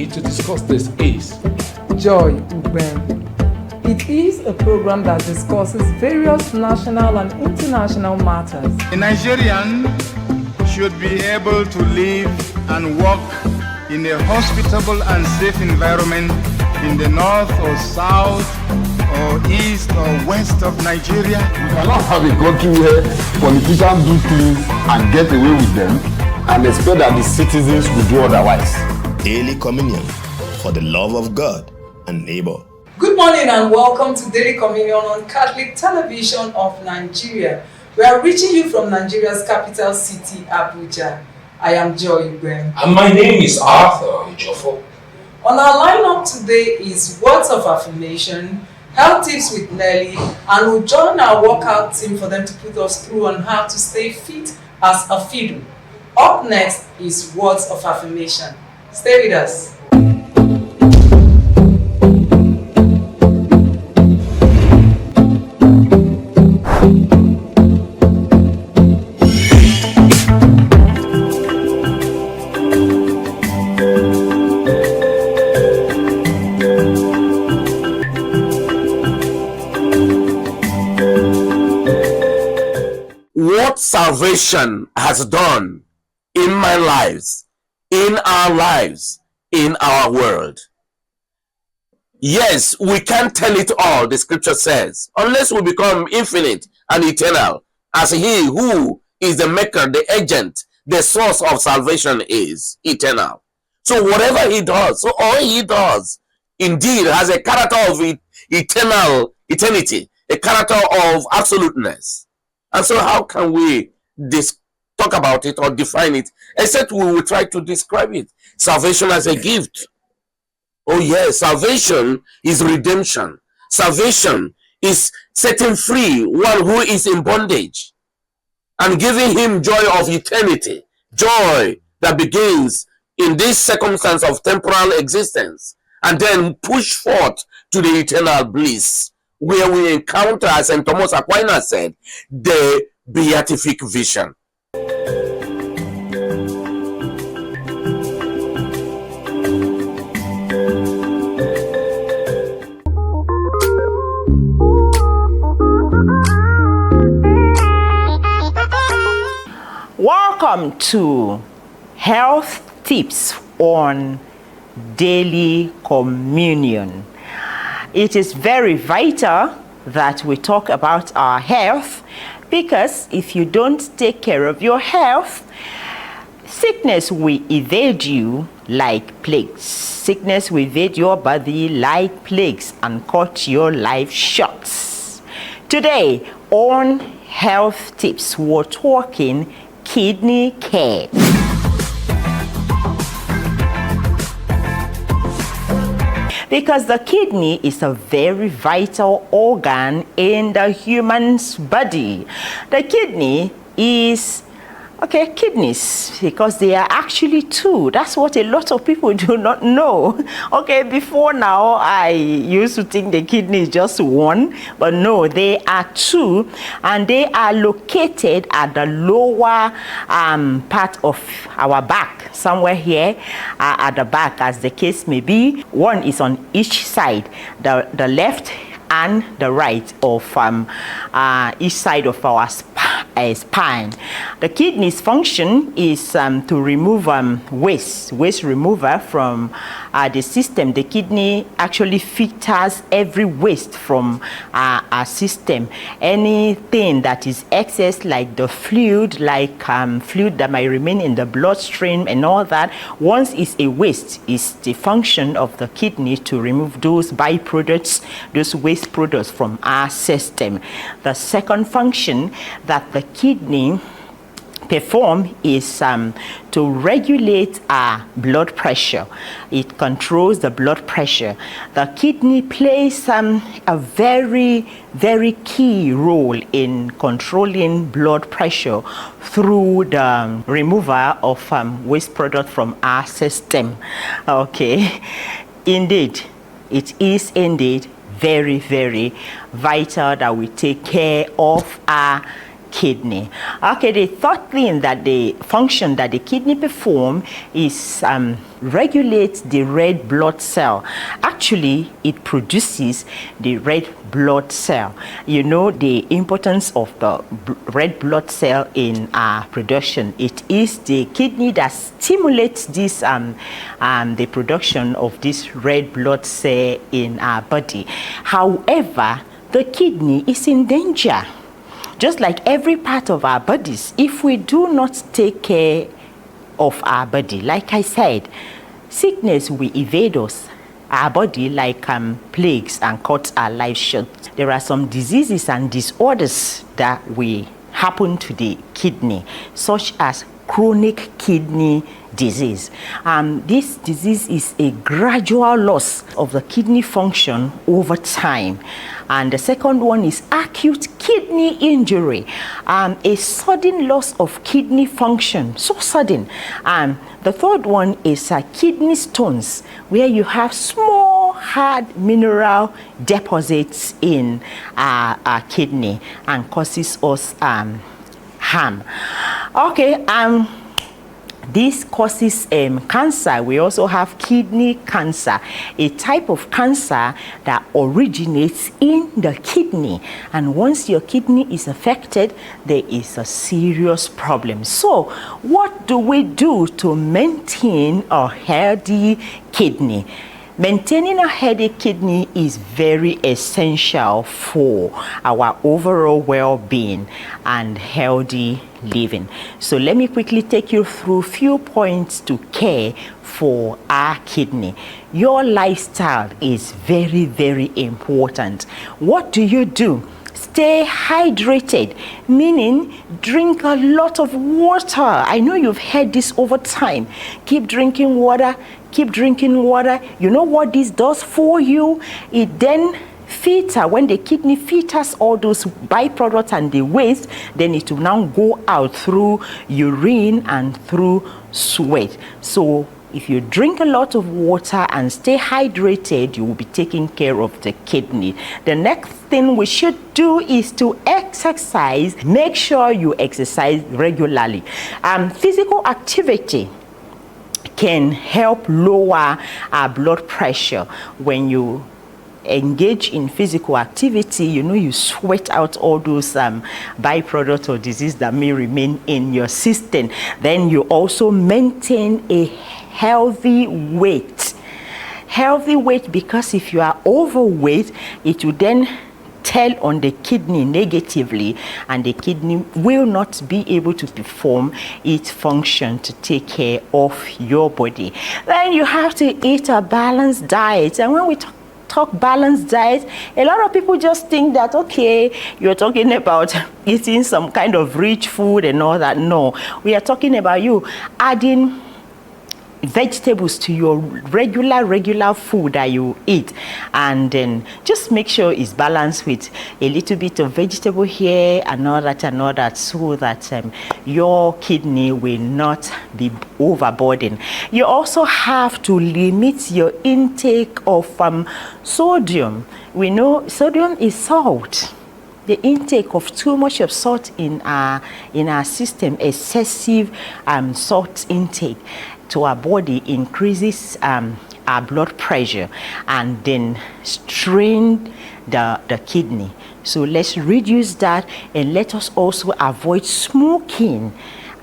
me to discuss this is Joy Ugben. It is a program that discusses various national and international matters. A Nigerian should be able to live and work in a hospitable and safe environment in the north or south or east or west of Nigeria. We cannot have a country where politicians do things and get away with them and expect that the citizens will do otherwise. Daily Communion for the love of God and neighbor. Good morning and welcome to Daily Communion on Catholic Television of Nigeria. We are reaching you from Nigeria's capital city, Abuja. I am Joy Ugben. and my name is Arthur Ejofo. On our lineup today is Words of Affirmation, Health Tips with Nelly, and we'll join our workout team for them to put us through on how to stay fit as a fiddle. Up next is Words of Affirmation. Stay with us. What salvation has done in my lives, in our lives, in our world. Yes, we can't tell it all, the scripture says, unless we become infinite and eternal, as he who is the maker, the agent, the source of salvation is eternal. So whatever he does, so all he does indeed has a character of eternity, a character of absoluteness. And so how can we talk about it or define it, except we will try to describe it? Salvation as a gift. Oh yes, salvation is redemption. Salvation is setting free one who is in bondage and giving him joy of eternity, joy that begins in this circumstance of temporal existence and then push forth to the eternal bliss, where we encounter, as St. Thomas Aquinas said, the beatific vision. Welcome to Health Tips on Daily Communion. It is very vital that we talk about our health, because if you don't take care of your health, sickness will evade you like plagues. Sickness will invade your body like plagues and cut your life short. Today on Health Tips, we're talking kidney care. Because the kidney is a very vital organ in the human's body. The kidney is, kidneys, because they are actually two. That's what a lot of people do not know. Before now, I used to think the kidney is just one, but no, they are two, and they are located at the lower part of our back, somewhere here at the back, as the case may be. One is on each side, the left and the right of each side of our spine. The kidney's function is to remove waste remover from the system. The kidney actually filters every waste from our system. Anything that is excess, like the fluid, fluid that might remain in the bloodstream and all that, once it's a waste, is the function of the kidney to remove those byproducts, those waste products from our system. The second function that the kidney perform is to regulate our blood pressure. It controls the blood pressure. The kidney plays a very, very key role in controlling blood pressure through the removal of waste product from our system. Indeed, it is indeed very, very vital that we take care of our kidney. Okay, the third thing that the function that the kidney perform is regulate the red blood cell. Actually, it produces the red blood cell. You know the importance of the red blood cell in our production. It is the kidney that stimulates this the production of this red blood cell in our body. However, the kidney is in danger. Just like every part of our bodies, if we do not take care of our body, like I said, sickness will evade us. Our body, like plagues, and cuts our life short. There are some diseases and disorders that will happen to the kidney, such as chronic kidney disease. This disease is a gradual loss of the kidney function over time. And the second one is acute kidney injury, a sudden loss of kidney function, so sudden. The third one is kidney stones, where you have small hard mineral deposits in our kidney and causes us harm. Okay, this causes cancer. We also have kidney cancer, a type of cancer that originates in the kidney. And once your kidney is affected, there is a serious problem. So, what do we do to maintain a healthy kidney? Maintaining a healthy kidney is very essential for our overall well-being and healthy living. So let me quickly take you through a few points to care for our kidney. Your lifestyle is very, very important. What do you do? Stay hydrated, meaning drink a lot of water. I know you've heard this over time. Keep drinking water. Keep drinking water. You know what this does for you? It then filter, when the kidney filters all those byproducts and the waste, then it will now go out through urine and through sweat. So if you drink a lot of water and stay hydrated, you will be taking care of the kidney. The next thing we should do is to exercise. Make sure you exercise regularly. Physical activity can help lower our blood pressure. When you engage in physical activity, you know, you sweat out all those byproducts or disease that may remain in your system. Then you also maintain a healthy weight. Healthy weight, because if you are overweight, it will then tell on the kidney negatively, and the kidney will not be able to perform its function to take care of your body. Then you have to eat a balanced diet. And when we talk balanced diet, a lot of people just think that, okay, you're talking about eating some kind of rich food and all that. No, we are talking about you adding vegetables to your regular food that you eat, and then just make sure it's balanced with a little bit of vegetable here and all that, so that your kidney will not be overburdened. You also have to limit your intake of sodium. We know sodium is salt. The intake of too much of salt in our system, excessive salt intake to our body, increases our blood pressure and then strain the kidney. So let's reduce that, and let us also avoid smoking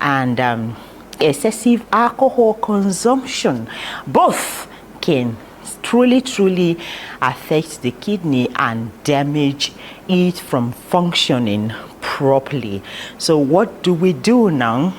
and excessive alcohol consumption. Both can truly affect the kidney and damage it from functioning properly. So what do we do now?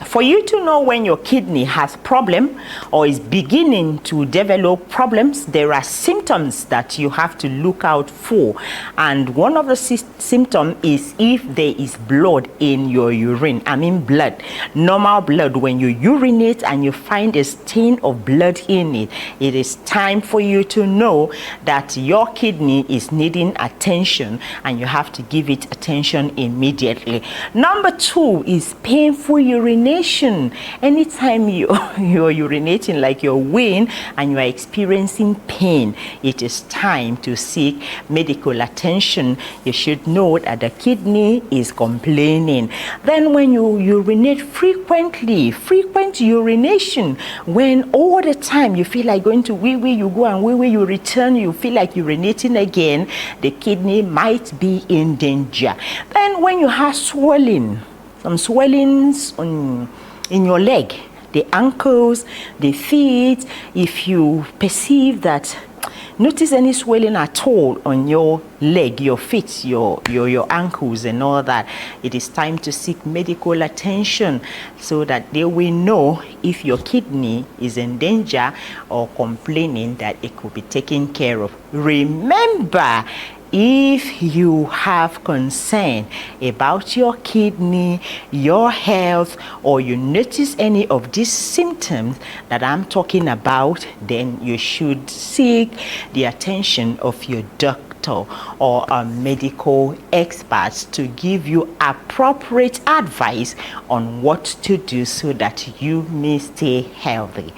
For you to know when your kidney has problem or is beginning to develop problems, there are symptoms that you have to look out for. And one of the symptoms is if there is blood in your urine. I mean blood, normal blood. When you urinate and you find a stain of blood in it, it is time for you to know that your kidney is needing attention, and you have to give it attention immediately. Number 2 is painful urination. urination. Anytime you're urinating like you're weighing and you are experiencing pain, it is time to seek medical attention. You should know that the kidney is complaining. Then when you urinate frequent urination, when all the time you feel like going to wee-wee, you go and wee-wee, you return, you feel like urinating again, the kidney might be in danger. Then when you have swelling, some swellings in your leg, the ankles, the feet, if you perceive that, notice any swelling at all on your leg, your feet, your ankles and all that, it is time to seek medical attention so that they will know if your kidney is in danger or complaining, that it could be taken care of. Remember, if you have concern about your kidney, your health, or you notice any of these symptoms that I'm talking about, then you should seek the attention of your doctor or a medical expert to give you appropriate advice on what to do so that you may stay healthy.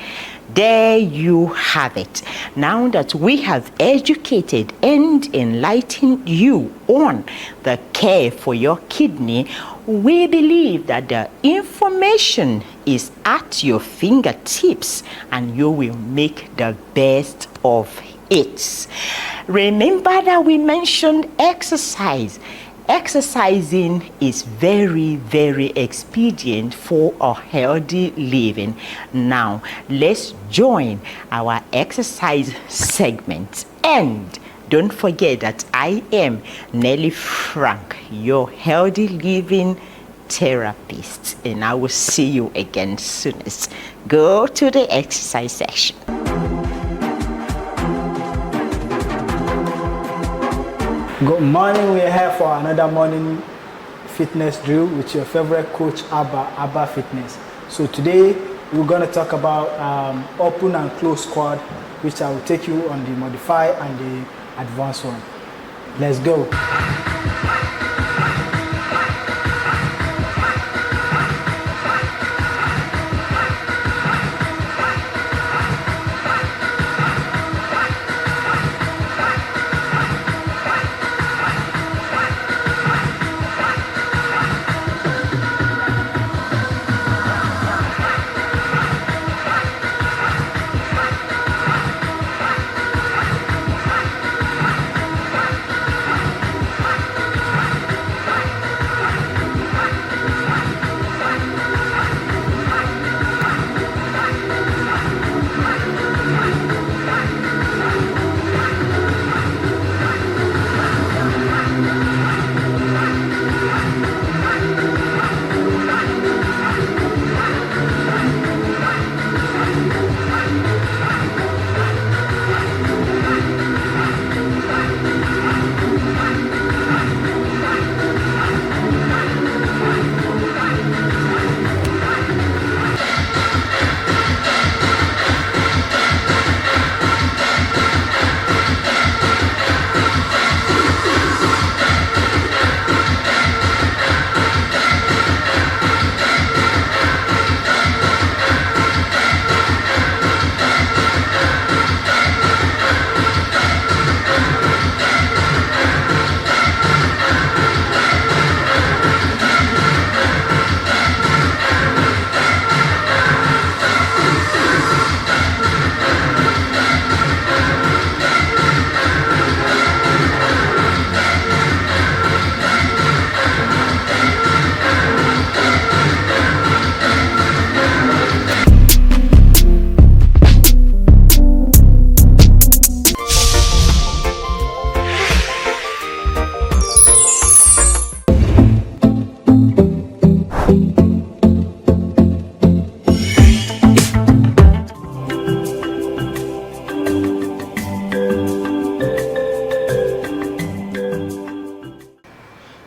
There you have it. Now that we have educated and enlightened you on the care for your kidney, we believe that the information is at your fingertips and you will make the best of it. Remember that we mentioned exercise. Exercising is very, very expedient for a healthy living. Now, let's join our exercise segment. And don't forget that I am Nelly Frank, your healthy living therapist. And I will see you again soonest. Go to the exercise section. Good morning, we are here for another morning fitness drill with your favorite coach, Abba Fitness. So today we're going to talk about open and close squat, which I will take you on the modified and the advanced one. Let's go.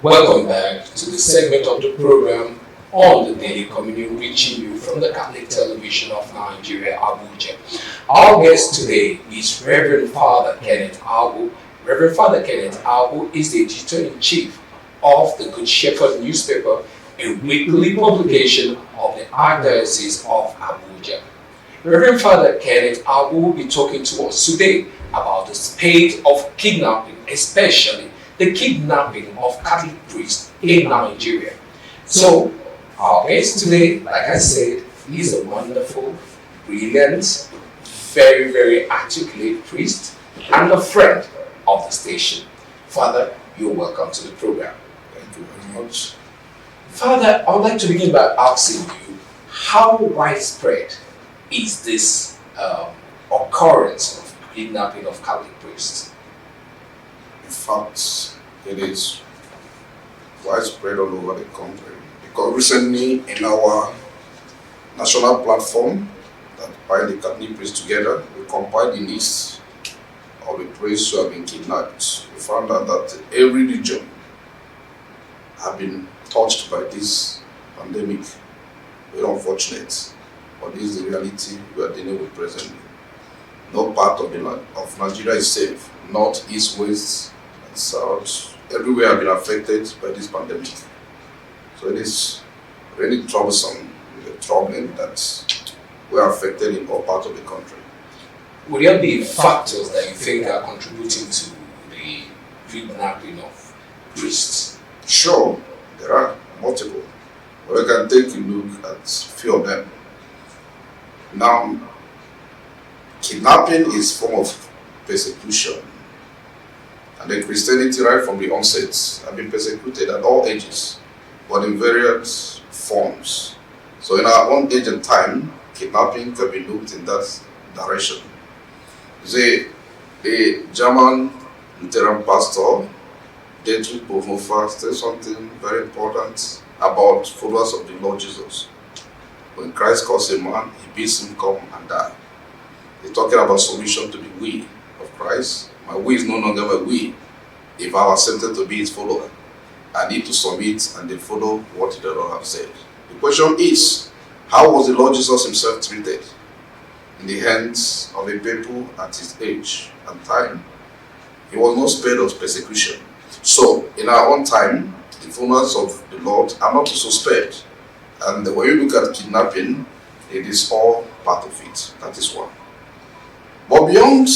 Welcome back to the segment of the program on the Daily Communion, reaching you from the Catholic Television of Nigeria, Abuja. Our guest today is Reverend Father Kenneth Agwu. Reverend Father Kenneth Agwu is the editor-in-chief of the Good Shepherd newspaper a weekly publication of the Archdiocese of Abuja. Reverend Father Kenneth Abu will be talking to us today about the spate of kidnapping, especially the kidnapping of Catholic priests in Nigeria. So, our guest today, like I said, is a wonderful, brilliant, very, very articulate priest and a friend of the station. Father, you're welcome to the program. Thank you very much. Father, I would like to begin by asking you, how widespread is this occurrence of kidnapping of Catholic priests? In fact, it is widespread all over the country. Because recently in our national platform that bind the Catholic priests together, we compiled the list of the priests who have been kidnapped. We found out that every region have been touched by this pandemic. Very unfortunate, but this is the reality we are dealing with presently. No part of the land of Nigeria is safe. North, east, west, and south, everywhere have been affected by this pandemic. So it is really troublesome, troubling that we are affected in all parts of the country. Would there be factors that you think are contributing to the kidnapping of priests? Sure, there are multiple. But we can take a look at a few of them. Now, kidnapping is a form of persecution. And the Christianity right from the onset have been persecuted at all ages, but in various forms. So in our own age and time, kidnapping can be looked in that direction. The German Lutheran pastor, Dietrich Bonhoeffer, said something very important about followers of the Lord Jesus. When Christ calls a man, he bids him come and die. He's talking about submission to the will of Christ. My will is no longer my will. If I have accepted to be his follower, I need to submit and then follow what the Lord has said. The question is, how was the Lord Jesus himself treated in the hands of the people at his age and time? He was not spared of persecution. So, in our own time, the followers of the Lord are not so spared. And when you look at kidnapping, it is all part of it. That is one. But beyond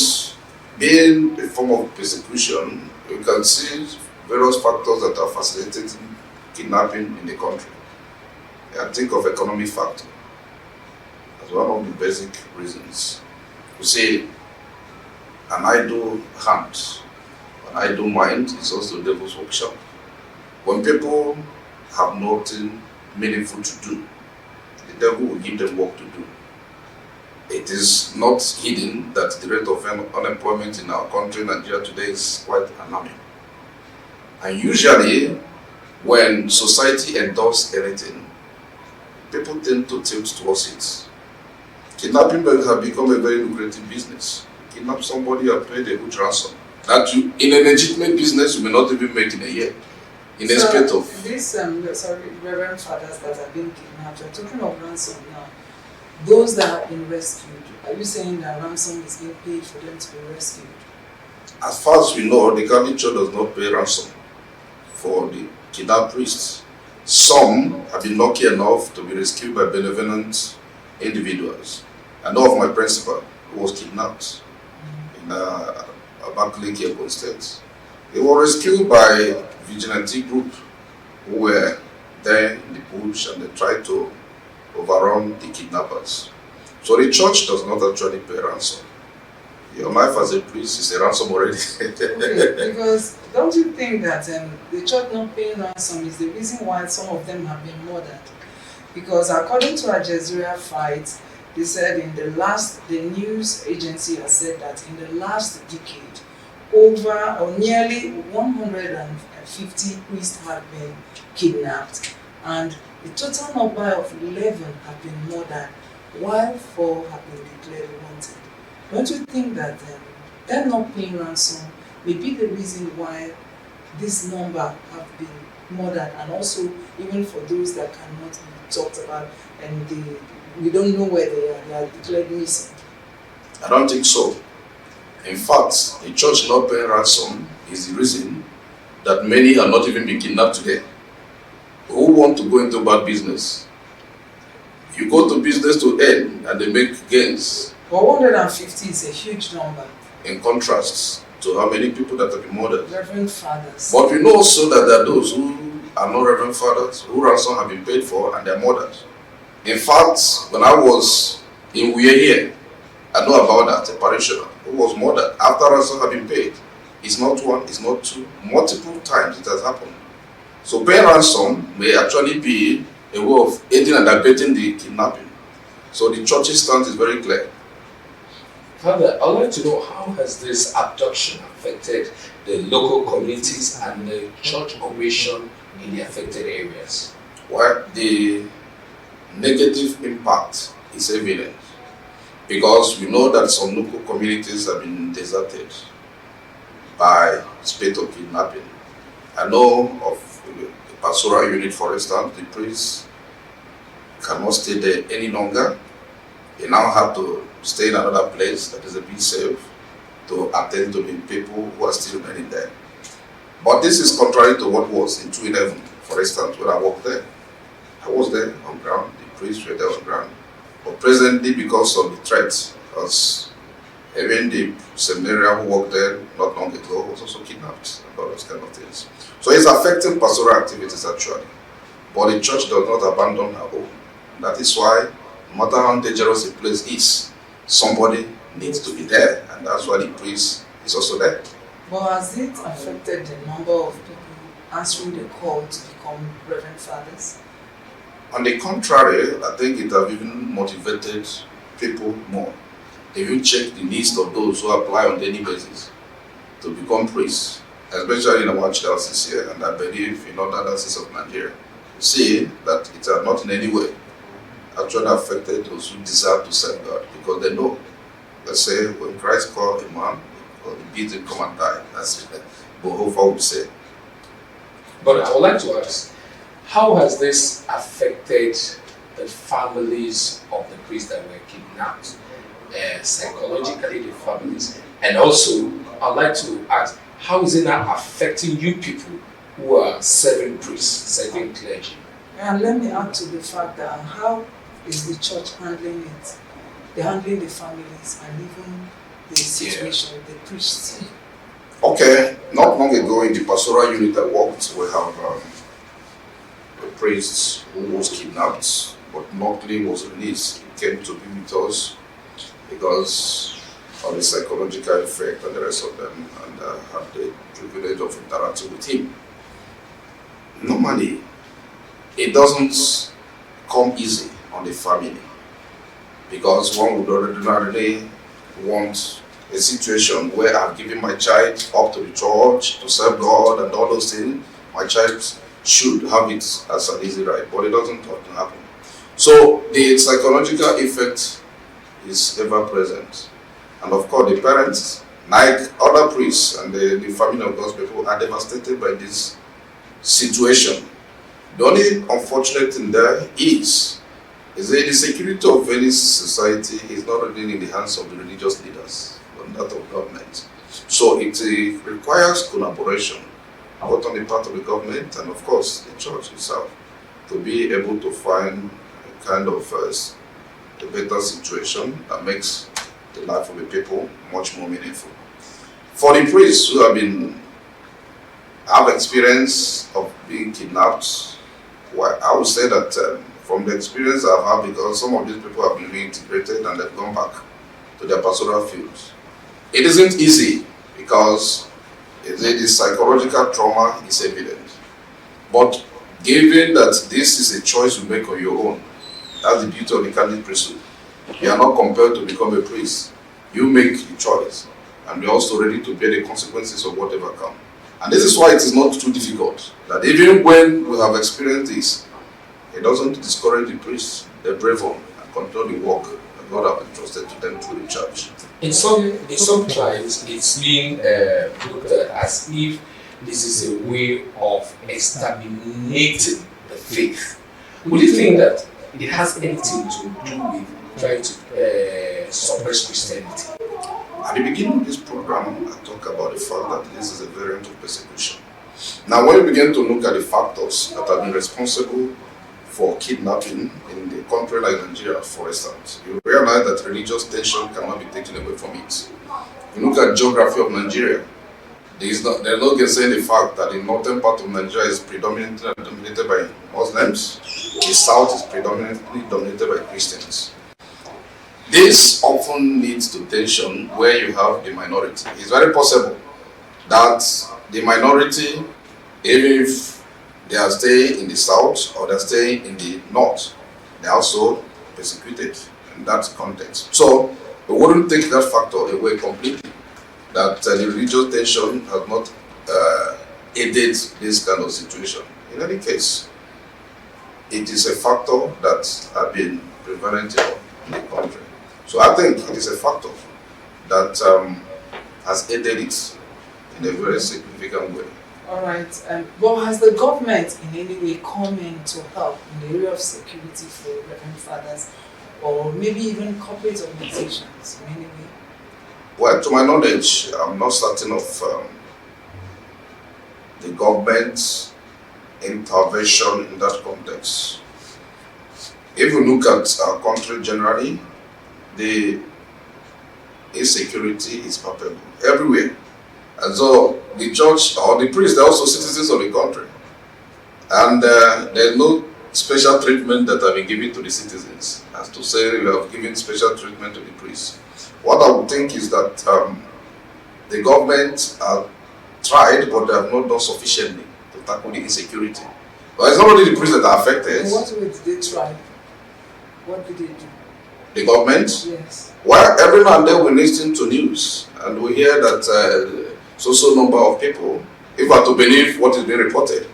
being a form of persecution, you can see various factors that are facilitating kidnapping in the country. I think of economic factor as one of the basic reasons. You see, an idle hand, an idle mind is also the devil's workshop. When people have nothing meaningful to do, the devil will give them work to do. It is not hidden that the rate of unemployment in our country, Nigeria today, is quite alarming. And usually, when society endorses anything, people tend to tilt towards it. Kidnapping has become a very lucrative business. Kidnap somebody and pay a huge ransom. That you, in a legitimate business, you may not even make in a year. In respect of these reverend fathers that are being kidnapped, you're talking of ransom now. Those that have been rescued, are you saying that ransom is being paid for them to be rescued? As far as we know, the Catholic Church does not pay ransom for the kidnapped priests. Some have been lucky enough to be rescued by benevolent individuals. I know of my principal who was kidnapped in Abakaliki, Ogun State. They were rescued by a vigilante group who were there in the bush and they tried to overrun the kidnappers. So the church does not actually pay ransom. Your life as a priest is a ransom already. Okay, because don't you think that the church not paying ransom is the reason why some of them have been murdered? Because according to Al Jazeera fight, they said the news agency has said that in the last decade, over or nearly 150 priests have been kidnapped, and the total number of 11 have been murdered, while 4 have been declared wanted. Don't you think that them not paying ransom may be the reason why this number have been murdered, and also even for those that cannot be talked about and we don't know where they are declared missing? I don't think so. In fact, the church not paying ransom is the reason that many are not even being kidnapped today. who want to go into bad business. You go to business to earn and they make gains. But 150 is a huge number. In contrast to how many people that have been murdered. Reverend fathers. But we know also that there are those who are not reverend fathers, who ransom have been paid for and they're murdered. In fact, when I was in Uye, I know about that, a parishioner who was murdered after ransom had been paid. It's not one, it's not two, multiple times it has happened. So paying ransom may actually be a way of aiding and abetting the kidnapping. So the church's stance is very clear. Father, I'd like to know, how has this abduction affected the local communities and the church operation in the affected areas? Well, the negative impact is evident because we know that some local communities have been deserted by spate of kidnapping. I know of the pastoral unit, for instance, the priests cannot stay there any longer. They now have to stay in another place that is a bit safe to attend to the people who are still remaining there. But this is contrary to what was in 211, for instance, when I worked there. I was there on ground, the priests were there on ground. But presently, because of the threats, because even the seminarian who worked there not long ago was also kidnapped and all those kind of things. So it's affecting pastoral activities actually. But the church does not abandon her own. That is why, no matter how dangerous a place is, somebody needs to be there, and that's why the priest is also there. But has it affected the number of people answering the call to become Reverend Fathers? On the contrary, I think it has even motivated people more. If you check the list of those who apply on daily basis to become priests, especially in our diocese here, and I believe in other dioceses of Nigeria, you see that it has not in any way actually affected those who desire to serve God, because they know, let's say, when Christ called a man, or the beat him come and die. That's what Bonhoeffer would say. But I would like to ask, how has this affected the families of the priests that were kidnapped? Psychologically, the families, and also I'd like to ask, how is it now affecting you people who are serving priests, serving clergy? And let me add to the fact that how is the church handling it? They're handling the families and even the situation with the priests. Okay, not long ago in the pastoral unit I worked, we have a priest who was kidnapped, but luckily was released. He came to be with us because of the psychological effect and the rest of them, and had the privilege of interacting with him. Normally, it doesn't come easy on the family because one would ordinarily want a situation where I've given my child up to the church to serve God and all those things. My child should have it as an easy ride, but it doesn't often happen. So the psychological effect is ever present. And of course, the parents, like other priests and the family of God's people, are devastated by this situation. The only unfortunate thing there is that the security of any society is not really in the hands of the religious leaders, but that of government. So it requires collaboration, both on the part of the government and of course the church itself, to be able to find a kind of a better situation that makes the life of the people much more meaningful. For the priests who have experience of being kidnapped, well, I would say that from the experience I've had, because some of these people have been reintegrated and they've gone back to their pastoral fields. It isn't easy because the psychological trauma is evident. But given that this is a choice you make on your own, that's the beauty of the Catholic priesthood. You are not compelled to become a priest. You make the choice, and you're also ready to bear the consequences of whatever comes. And this is why it is not too difficult. That even when we have experienced this, it doesn't discourage the priests. They brave on and continue the work that God has entrusted to them through the church. In some tribes, it's being looked at as if this is a way of exterminating the faith. Would you think that it has anything to do with trying to suppress Christianity? At the beginning of this program, I talked about the fact that this is a variant of persecution. Now, when you begin to look at the factors that have been responsible for kidnapping in the country like Nigeria, for instance, you realize that religious tension cannot be taken away from it. You look at geography of Nigeria, there's no saying the fact that the northern part of Nigeria is predominantly dominated by Muslims, the south is predominantly dominated by Christians. This often leads to tension where you have the minority. It's very possible that the minority, even if they are staying in the south or they are staying in the north, they are also persecuted in that context. So we wouldn't take that factor away completely, that the religious tension has not aided this kind of situation. In any case, it is a factor that has been prevalent in the country. So I think it is a factor that has aided it in a very significant way. All right. But has the government in any way come in to help in the area of security for Reverend Fathers, or maybe even corporate organizations in any way? Well, to my knowledge, I'm not certain of the government's intervention in that context. If you look at our country generally, the insecurity is palpable everywhere. And so the church or the priests are also citizens of the country. And there's no special treatment that have been given to the citizens, as to say we have given special treatment to the priests. What I would think is that the government have tried, but they have not done sufficiently to tackle the insecurity. But it's not only the priests that are affected. In what way did they try? What did they do? The government? Yes. Well, every now and then we listen to news and we hear that so number of people, if we are to believe what is being reported,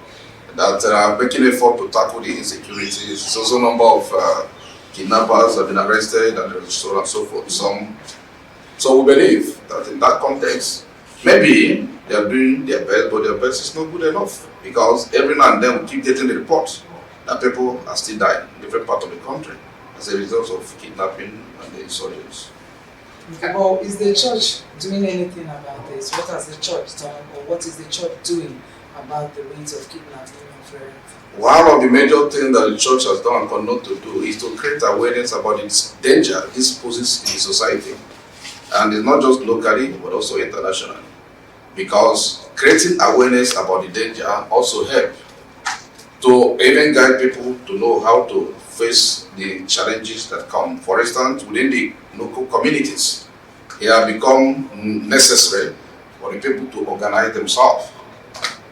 that are making effort to tackle the insecurities, so number of kidnappers have been arrested and so on and so forth. So we believe that in that context, maybe they are doing their best, but their best is not good enough, because every now and then we keep getting the reports that people are still dying in different parts of the country as a result of kidnapping and the insurgents. Well, is the church doing anything about this? What has the church done, or what is the church doing about the rate of kidnapping of Reverend? One of the major things that the church has done and continue to do is to create awareness about its danger this poses in the society. And it's not just locally, but also internationally. Because creating awareness about the danger also helps to even guide people to know how to face the challenges that come. For instance, within the local communities, it has become necessary for the people to organize themselves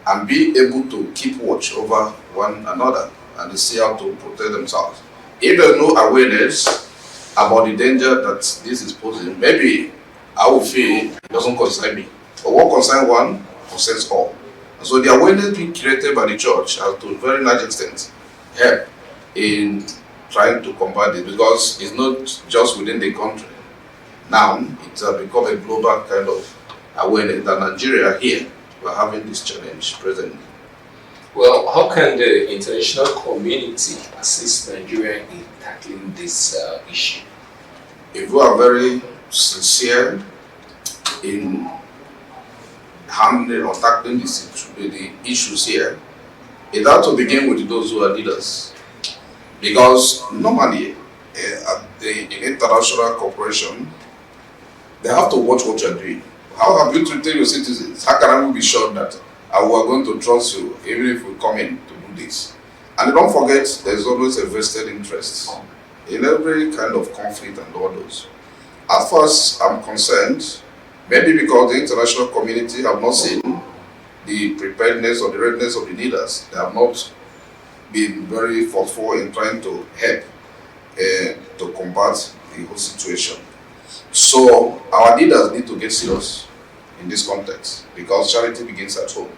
and be able to keep watch over one another and see how to protect themselves. If there's no awareness about the danger that this is posing, maybe I will feel it doesn't concern me. But what concerns one concerns all. And so the awareness being created by the church has to a very large extent help in trying to combat it, because it's not just within the country. Now it has become a global kind of awareness that Nigeria here, we're having this challenge presently. Well, how can the international community assist Nigeria in tackling this issue? If we are very sincere in handling or tackling the issues here, it has to begin with those who are leaders. Because normally, in international cooperation, they have to watch what you're doing. How have you treated your citizens? How can I be sure that we are going to trust you, even if we come in to do this? And don't forget, there's always a vested interest in every kind of conflict and all those. As far as I'm concerned, maybe because the international community have not seen the preparedness or the readiness of the leaders, they have not been very forceful in trying to help to combat the whole situation. So our leaders need to get serious in this context, because charity begins at home.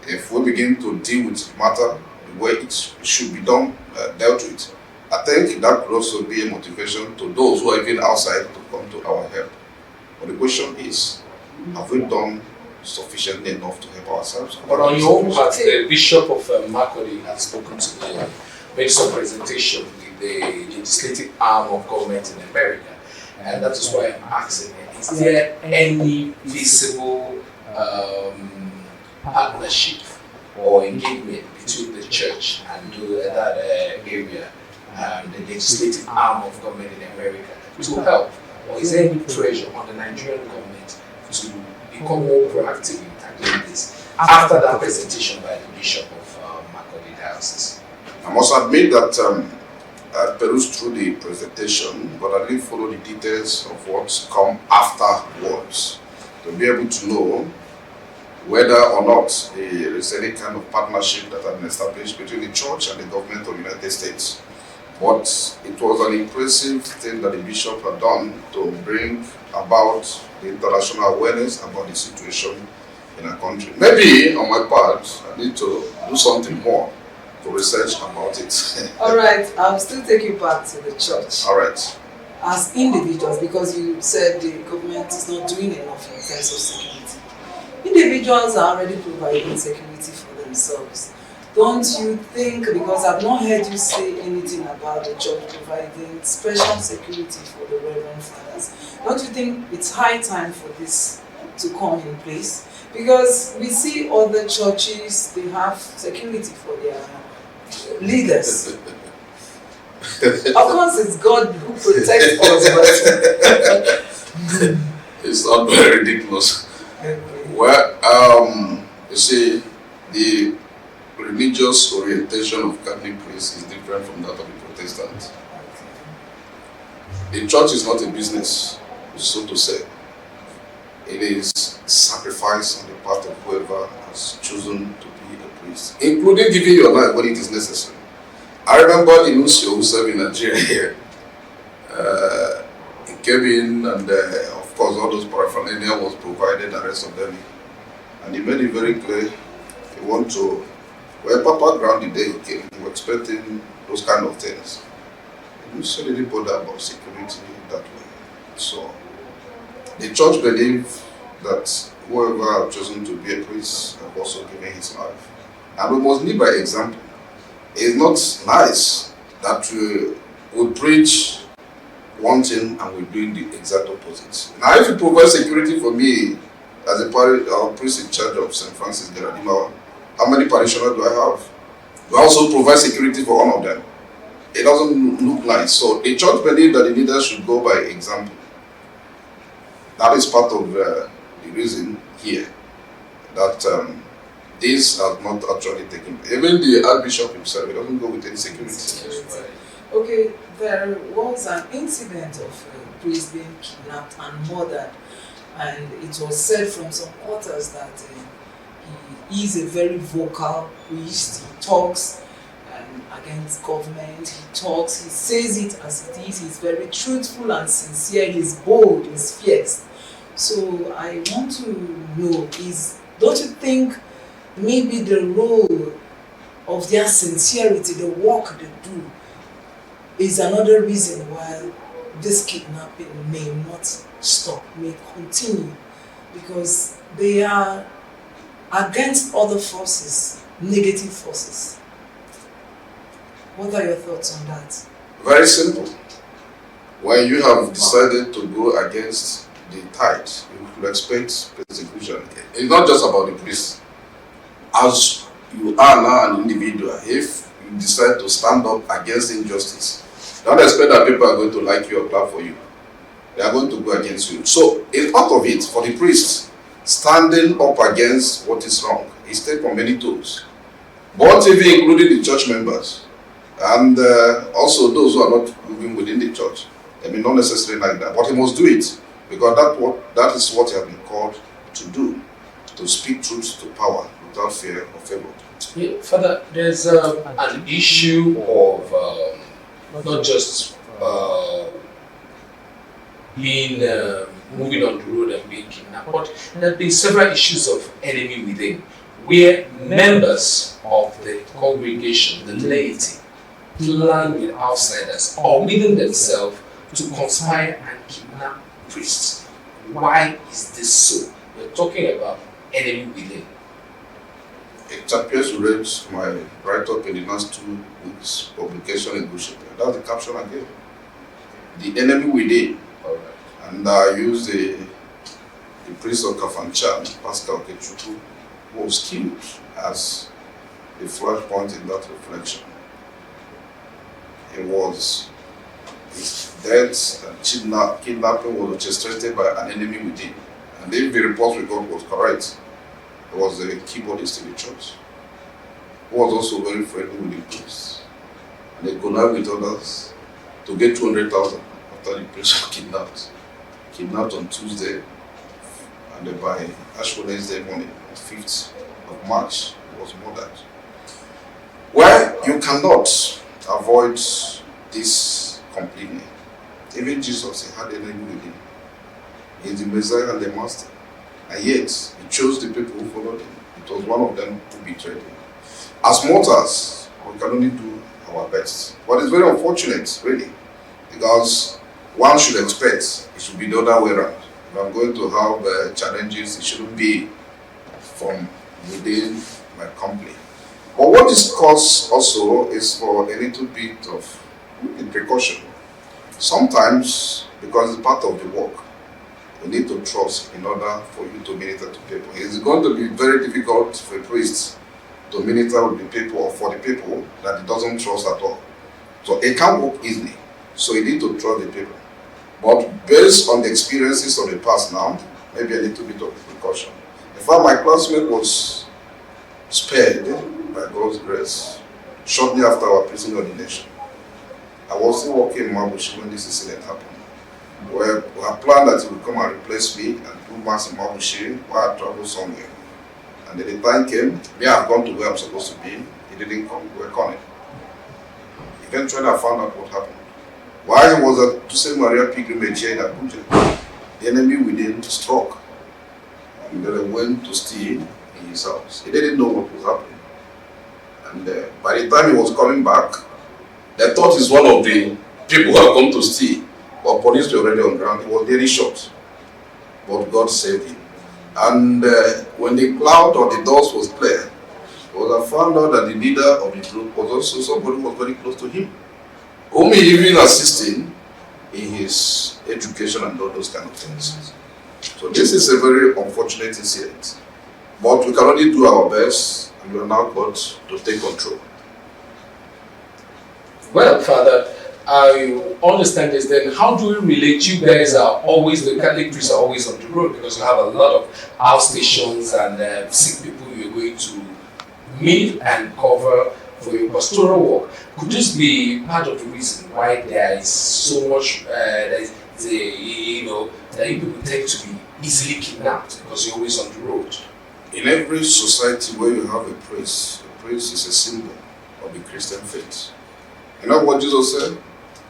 If we begin to deal with the matter the way it should be done, dealt with, I think that could also be a motivation to those who are even outside to come to our help. But the question is, have we done sufficiently enough to help ourselves? But on your own part, the Bishop of Makurdi has spoken to me, made some presentation with the legislative arm of government in America. And that is why I'm asking, is there any visible partnership or engagement between the church and that area, the legislative arm of government in America to help? Or is there any pressure on the Nigerian government to become more proactive in tackling this after that presentation by the Bishop of Macaulay Diocese? I must admit that I perused through the presentation, but I didn't follow the details of what's come afterwards to be able to know whether or not there is any kind of partnership that has been established between the church and the government of the United States. But it was an impressive thing that the bishop had done to bring about the international awareness about the situation in our country. Maybe on my part, I need to do something more to research about it. All right, I'll still take you back to the church. All right. As individuals, because you said the government is not doing enough in terms of security. Individuals are already providing security for themselves. Don't you think, because I've not heard you say anything about the church providing special security for the Reverend Fathers, don't you think it's high time for this to come in place? Because we see other churches, they have security for their leaders. Of course, it's God who protects us, but it's not very ridiculous. Well, you see, the religious orientation of Catholic priests is different from that of the Protestant. The church is not a business, so to say. It is sacrifice on the part of whoever has chosen to be a priest, including giving your life when it is necessary. I remember the nuncio who served in Nigeria here. He came in and of course all those paraphernalia was provided, the rest of them. And he made it very clear he want to, well, Papa ground the day he came, we were expecting those kind of things. The nuncio didn't bother about security that way. So the church believes that whoever has chosen to be a priest has also given his life. And we must live by example. It's not nice that we preach one thing and we're doing the exact opposite. Now, if you provide security for me as a priest in charge of St. Francis de Radima, how many parishioners do I have? Do I also provide security for one of them? It doesn't look nice. So the church believes that the leaders should go by example. That is part of the reason here that this has not actually taken place. Even the Archbishop himself, he doesn't go with any security. Okay, there was an incident of a priest being kidnapped and murdered, and it was said from some quarters that he is a very vocal priest. He talks against government, he talks, he says it as it is, he's very truthful and sincere, he's bold, he's fierce. So I want to know, don't you think maybe the role of their sincerity, the work they do, is another reason why this kidnapping may not stop, may continue? Because they are against other forces, negative forces. What are your thoughts on that? Very simple. When you have decided to go against the tide, you could expect persecution. It's not just about the priest. As you are now an individual, if you decide to stand up against injustice, don't expect that people are going to like you or clap for you. They are going to go against you. So it's part of it for the priest, standing up against what is wrong. He steps on many toes. But even including the church members, and also those who are not moving within the church. I mean, not necessarily like that, but he must do it because that is what he has been called to do, to speak truth to power without fear or favor. Yeah, Father, there's an issue of not just being moving on the road and being kidnapped, but there have been several issues of enemy within, where members of the congregation, the laity, plan with outsiders or within themselves to conspire and kidnap priests. Why is this so? We're talking about enemy within. It appears to read my write-up in the last 2 weeks publication in Bishop. That's the caption I gave. The enemy within. All right. And I used the priest of Kafanchan, Pastor Okechukwu, who was killed as the flashpoint in that reflection. It was his death and kidnapping was orchestrated by an enemy within. And if the report we got was correct, he was a keyboardist in the church, who was also very friendly with the priests. And they connived with others to get 200,000 after the priest was kidnapped. Kidnapped on Tuesday, and then by Ash Wednesday morning, 5th of March, he was murdered. Well, you cannot avoid this completely. Even Jesus, he had an enemy with him. He is the Messiah and the Master. And yet, he chose the people who followed him. It was one of them who betrayed him. As mortals, we can only do our best. But it's very unfortunate, really, because one should expect it should be the other way around. If I'm going to have challenges, it shouldn't be from within my company. But what this calls also is for a little bit of precaution. Sometimes, because it's part of the work, you need to trust in order for you to minister to people. It's going to be very difficult for a priest to minister with the people or for the people that he doesn't trust at all. So it can't work easily. So you need to trust the people. But based on the experiences of the past now, maybe a little bit of precaution. In fact, my classmate was spared by God's grace shortly after our prison ordination. I was still working in Mabushi when this incident happened. We had planned that he would come and replace me and do mass in Mabushi while I traveled somewhere. And then the time came, me I have gone to where I'm supposed to be, he didn't come, we were calling. Eventually I found out what happened. While he was at Tuse Maria pilgrimage here in Abuja, the enemy within struck. And then they went to steal in his house. He didn't know what was happening. And by the time he was coming back, they thought he's one of the people who have come to steal. But police were already on ground. He was very shot. But God saved him. And when the cloud or the dust was clear, I found out that the leader of the group was also somebody who was very close to him, whom he even assisting in his education and all those kind of things. So this is a very unfortunate incident. But we can only do our best, and we are now called to take control. Well, Father, I understand this. Then how do we relate? You guys are always, the Catholic priests are always on the road because you have a lot of house stations and sick people you're going to meet and cover for your pastoral work. Could this be part of the reason why there is so much, that you people tend to be easily kidnapped because you're always on the road? In every society where you have a priest is a symbol of the Christian faith. You know what Jesus said?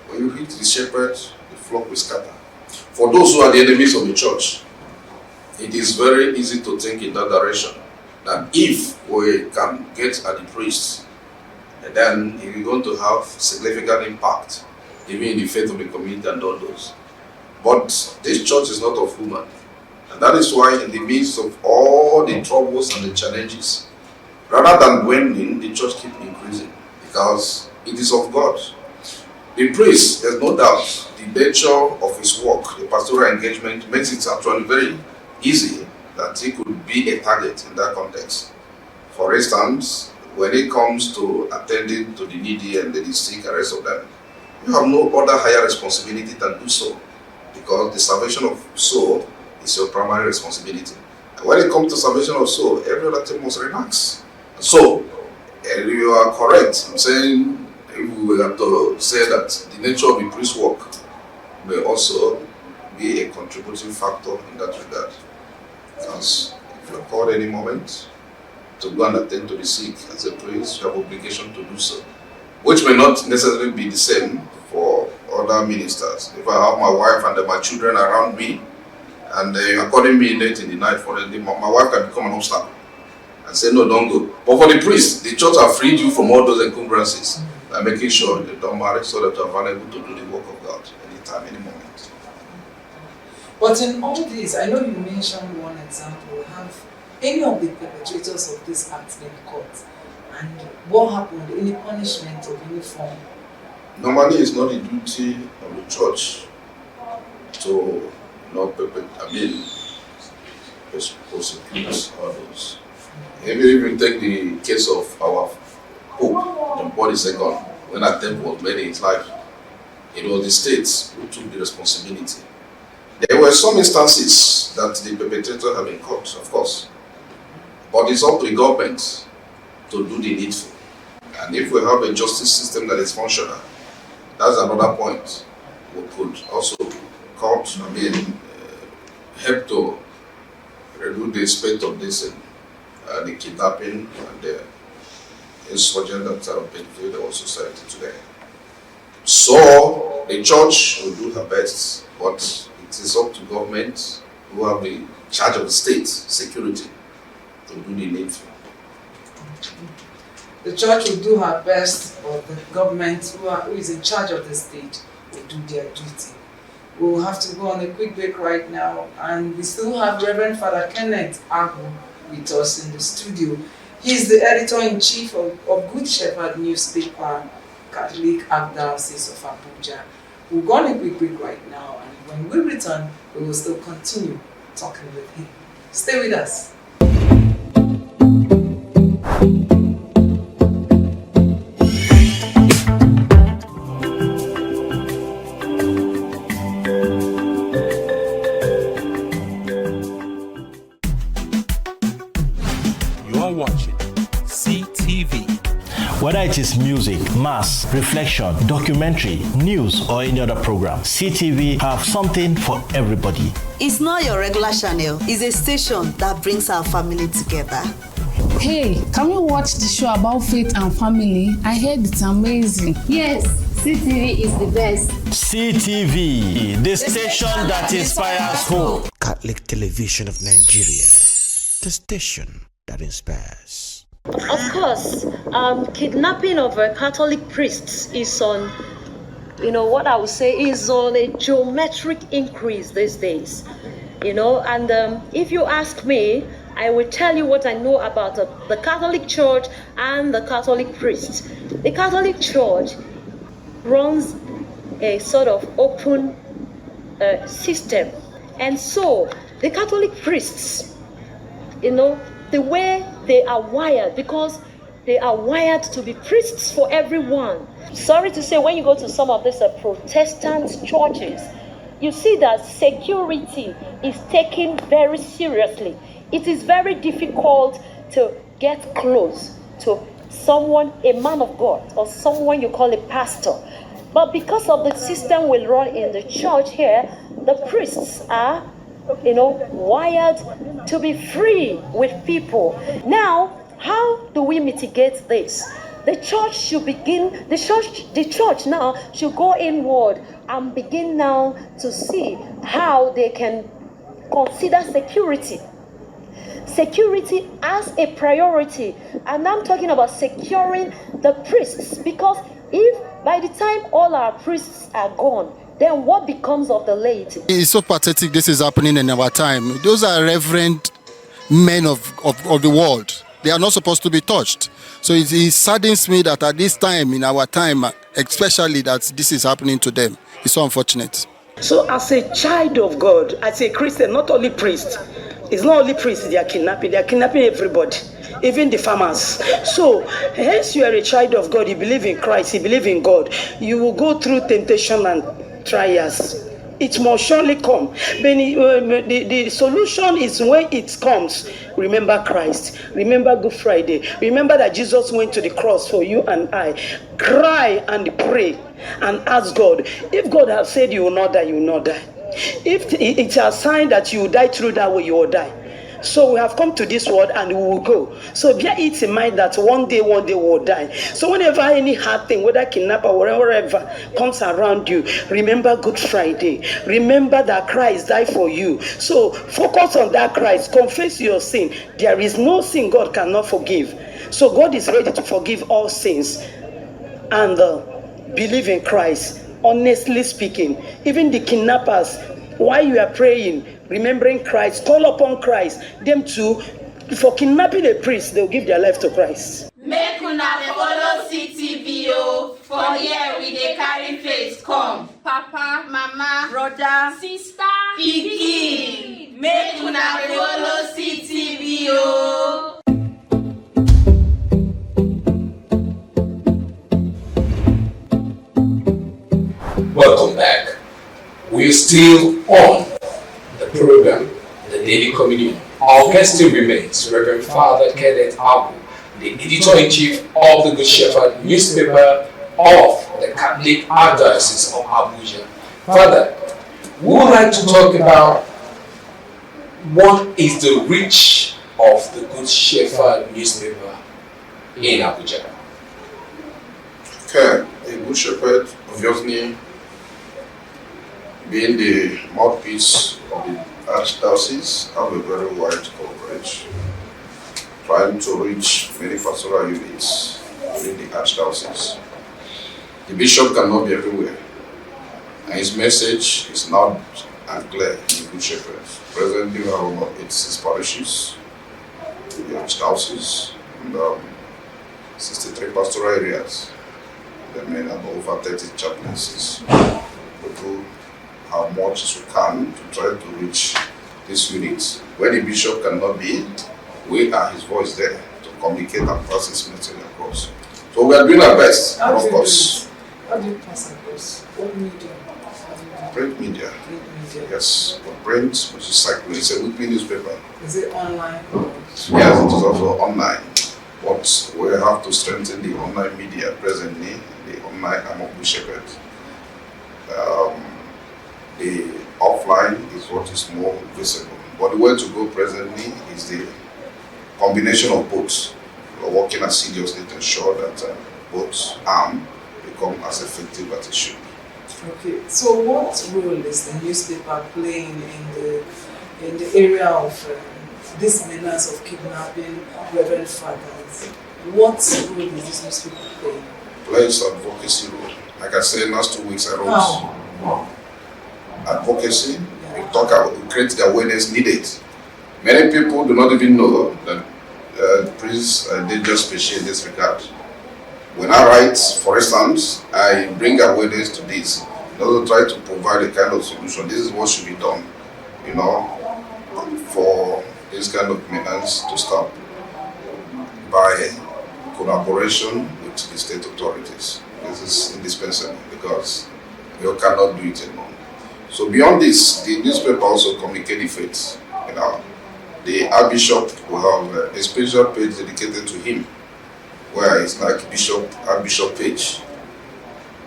When you hit the shepherd, the flock will scatter. For those who are the enemies of the church, it is very easy to think in that direction. That if we can get at the priest, then it is going to have significant impact, even in the faith of the community and all those. But this church is not of human. And that is why in the midst of all the troubles and the challenges, rather than waning, the church keeps increasing because it is of God. The priest, there's no doubt, the nature of his work, the pastoral engagement, makes it actually very easy that he could be a target in that context. For instance, when it comes to attending to the needy and the sick and the rest of them, you have no other higher responsibility than do so, because the salvation of soul is your primary responsibility. And when it comes to salvation of soul, every other thing must relax. So, you are correct. I'm saying, if we have to say that the nature of the priest's work may also be a contributing factor in that regard. Because if you are called any moment to go and attend to the sick as a priest, you have obligation to do so, which may not necessarily be the same for other ministers. If I have my wife and my children around me, and they are calling me late in the night for the my wife can become an obstacle and say, no, don't go. But for the priest, the church have freed you from all those encumbrances by making sure they don't marry so that you are available to do the work of God anytime, any moment. But in all this, I know you mentioned one example. Have any of the perpetrators of this act been caught? And what happened? Any punishment of any form? Normally, it's not the duty of the church to prosecute others. Even if you take the case of our Pope, John Paul II, when attempt was made in his life, it was the states who took the responsibility. There were some instances that the perpetrator had been caught, of course, but it's up to the government to do the needful. And if we have a justice system that is functional, that's another point. We could also help to reduce the spread of this the kidnapping and the insurgent that are pervading our society today. So the church will do her best, but it is up to government who have the charge of the state security to do the needful. The church will do her best, but the government who is in charge of the state will do their duty. We'll have to go on a quick break right now, and we still have Reverend Father Kenneth Agu with us in the studio. He's the editor-in-chief of Good Shepherd newspaper, Catholic Archdiocese of Abuja. We'll go on a quick break right now, and when we return, we will still continue talking with him. Stay with us. Whether it is music, mass, reflection, documentary, news, or any other program, CTV have something for everybody. It's not your regular channel. It's a station that brings our family together. Hey, can we watch the show about faith and family? I heard it's amazing. Yes, CTV is the best. CTV, the station that inspires hope. Catholic Television of Nigeria, the station that inspires. Of course, kidnapping of Catholic priests is on, what I would say is on a geometric increase these days, and if you ask me, I will tell you what I know about the Catholic Church and the Catholic priests. The Catholic Church runs a sort of open system, and so the Catholic priests, the way they are wired, because they are wired to be priests for everyone. Sorry to say, when you go to some of these Protestant churches, you see that security is taken very seriously. It is very difficult to get close to someone, a man of God, or someone you call a pastor. But because of the system we run in the church here, the priests are wired to be free with people. Now, how do we mitigate this? The church should begin, the church now should go inward and begin now to see how they can consider security. Security as a priority. And I'm talking about securing the priests, because if by the time all our priests are gone, then what becomes of the laity? It's so pathetic this is happening in our time. Those are reverend men of the world. They are not supposed to be touched. So it saddens me that at this time, in our time, especially that this is happening to them. It's so unfortunate. So as a child of God, as a Christian, not only priest, it's not only priests they are kidnapping everybody, even the farmers. So hence you are a child of God, you believe in Christ, you believe in God, you will go through temptation and trials. It must surely come. But the solution is when it comes. Remember Christ. Remember Good Friday. Remember that Jesus went to the cross for you and I. Cry and pray and ask God. If God has said you will not die, you will not die. If it's a sign that you will die through that way, you will die. So we have come to this world and we will go. So bear it in mind that one day we will die. So whenever any hard thing, whether kidnap or whatever comes around you, remember Good Friday. Remember that Christ died for you. So focus on that Christ. Confess your sin. There is no sin God cannot forgive. So God is ready to forgive all sins. And believe in Christ. Honestly speaking, even the kidnappers, while you are praying, remembering Christ, call upon Christ, them too, for kidnapping a priest, they'll give their life to Christ. Make una follow CTV, for here we dey carry faith come. Papa, mama, brother, sister, pikin. Make una follow CTV. Still on the program, The Daily Communion, our guest still remains Reverend Father Kenneth Abu, the editor-in-chief of the Good Shepherd newspaper of the Catholic Archdiocese of Abuja. Father, we would like to talk about what is the reach of the Good Shepherd newspaper in Abuja. Okay, the Good Shepherd, obviously, being the mouthpiece of the Archdiocese, have a very wide coverage, trying to reach many pastoral units within the Archdiocese. The bishop cannot be everywhere, and his message is not and clear in the Good Shepherd. Presently, we have about 86 parishes in the Archdiocese and 63 pastoral areas. There may have over 30 chaplaincies. We do how much as we can to try to reach this unit. When the bishop cannot be, we are his voice there to communicate and pass his message across. So we are doing our best, and of course. How do you pass across? What medium? Print media. Yes, but print, which is cycling, it's a weekly newspaper. Is it online? Yes, it is also online. But we have to strengthen the online media presently, the online arm of Good Shepherd. The offline is what is more visible. But the way to go presently is the combination of both. We're working assiduously to ensure that both arms become as effective as it should. Okay, so what role is the newspaper playing in the area of this menace of kidnapping Reverend Fathers? What role is this newspaper playing? Plays advocacy role. Like I said, last 2 weeks I wrote advocacy. We talk about, we create the awareness needed. Many people do not even know that priests are a dangerous species in this regard. When I write, for instance, I bring awareness to this. In order to try to provide a kind of solution. This is what should be done, for this kind of menace to stop by collaboration with the state authorities. This is indispensable because you cannot do it alone. So beyond this, the newspaper also communicates the faith. The Archbishop will have a special page dedicated to him, where it's like Archbishop page,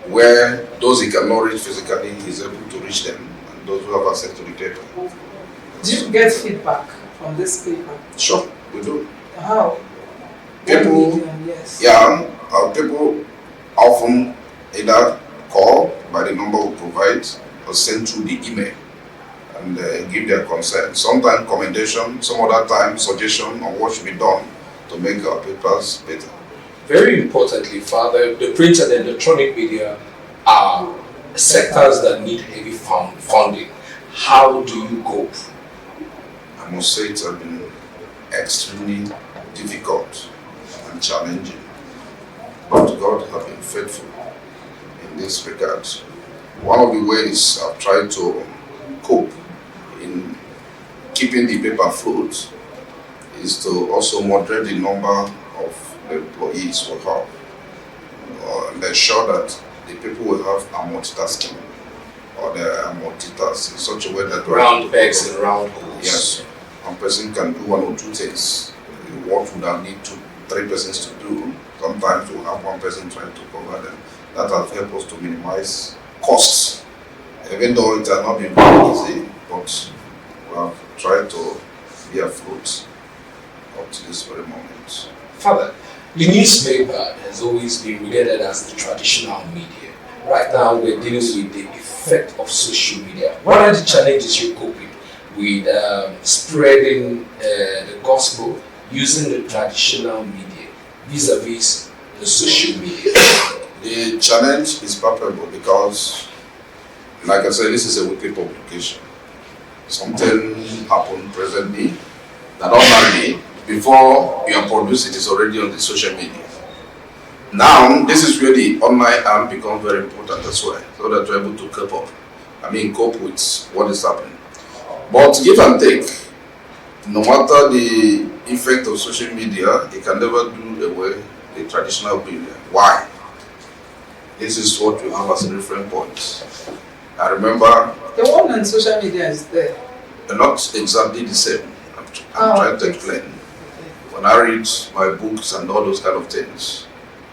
where those he cannot reach physically, he's able to reach them, and those who have access to the paper. Do you get feedback from this paper? Sure, we do. How? People, yes. People often either call by the number we provide or send through the email and give their consent. Sometimes commendation, some other time suggestion on what should be done to make our papers better. Very importantly, Father, the print and electronic media are sectors that need heavy funding. How do you cope? I must say it has been extremely difficult and challenging, but God has been faithful in this regard. One of the ways I've tried to cope in keeping the paper afloat is to also moderate the number of employees we have and ensure that the people will have a multitasking or they are multitask in such a way that round pegs and round holes. Yes, one person can do one or two things. What would I need 2-3 persons to do? Sometimes we'll have one person trying to cover them. That has helped us to minimize costs, even though it has not been very easy, but we have tried to be afloat up to this very moment. Father, the newspaper has always been regarded as the traditional media. Right now, we're dealing with the effect of social media. What are the challenges you're coping with spreading the gospel using the traditional media vis-a-vis the social media? The challenge is palpable because, like I said, this is a weekly publication. Something happened presently that normally, before you are produced, it is already on the social media. Now, this is where the online arm becomes very important as well, so that you're able to cope with what is happening. But give and take, no matter the effect of social media, it can never do away the traditional media. Why? This is what we have as a reference point. I remember. The one on social media is there. Not exactly the same. I'm trying to explain. When I read my books and all those kind of things,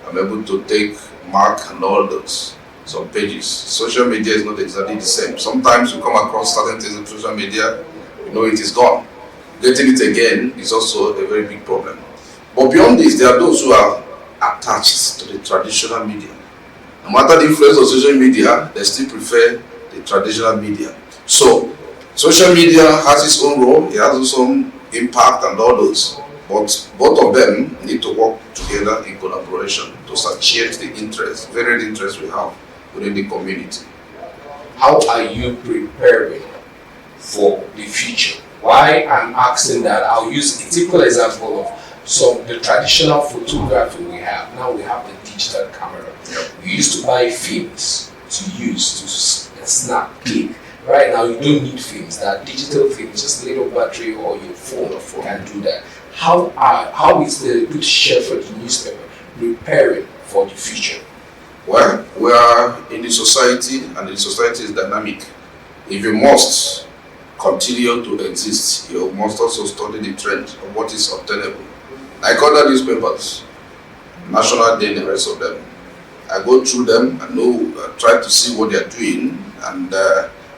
I'm able to take mark and all those some pages. Social media is not exactly the same. Sometimes you come across certain things on social media, you know it is gone. Getting it again is also a very big problem. But beyond this, there are those who are attached to the traditional media. No matter the influence of social media, they still prefer the traditional media. So, social media has its own role, it has its own impact and all those. But both of them need to work together in collaboration to satiate the interests, varied interests we have within the community. How are you preparing for the future? Why I'm asking that, I'll use a typical example of the traditional photography we have. Now we have the digital camera. We used to buy films to use to snap, click. Right now you don't need films. That digital films, just a little battery or your phone can do that. How is the British Shepherd newspaper preparing for the future? Well, we are in the society, and the society is dynamic. If you must continue to exist, you must also study the trend of what is obtainable. Like other newspapers, National Day and the rest of them, I go through them and try to see what they are doing, and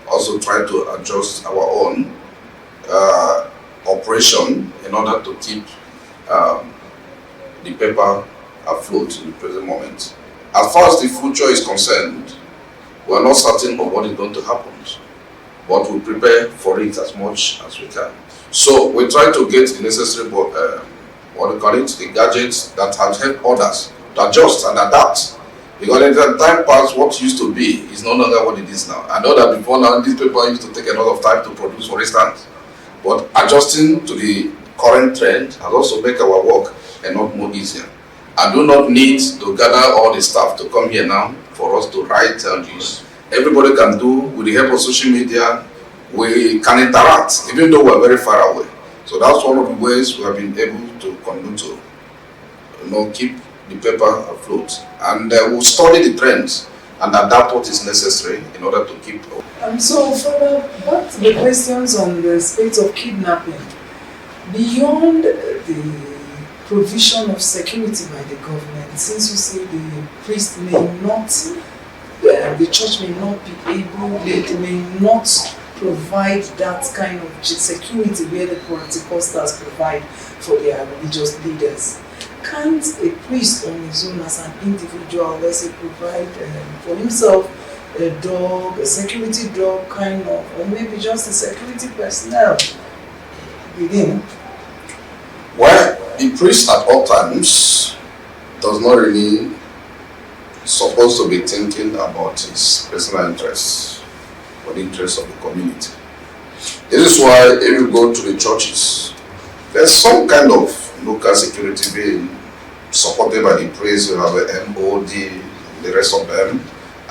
also try to adjust our own operation in order to keep the paper afloat in the present moment. As far as the future is concerned, we are not certain of what is going to happen, but we prepare for it as much as we can. So we try to get the necessary, the gadgets that have helped others to adjust and adapt. Because in the time past, what used to be is no longer what it is now. I know that before now, this paper used to take a lot of time to produce, for instance. But adjusting to the current trend has also made our work a lot more easier. I do not need to gather all the staff to come here now for us to write and use. Everybody can do, with the help of social media, we can interact, even though we're very far away. So that's one of the ways we have been able to continue to keep the paper afloat. And we'll study the trends and adapt what is necessary in order to keep. So further back to the questions on the state of kidnapping, beyond the provision of security by the government, since you say the priest may not, the church may not be able, they may not provide that kind of security where the Pentecostals provide for their religious leaders. Can't a priest on his own as an individual, let's say, provide for himself a dog, a security dog kind of, or maybe just a security personnel within? Well, the priest at all times does not really supposed to be thinking about his personal interests or the interests of the community. This is why if you go to the churches, there's some kind of local security being supported by the priest. You have a MOD, the rest of them.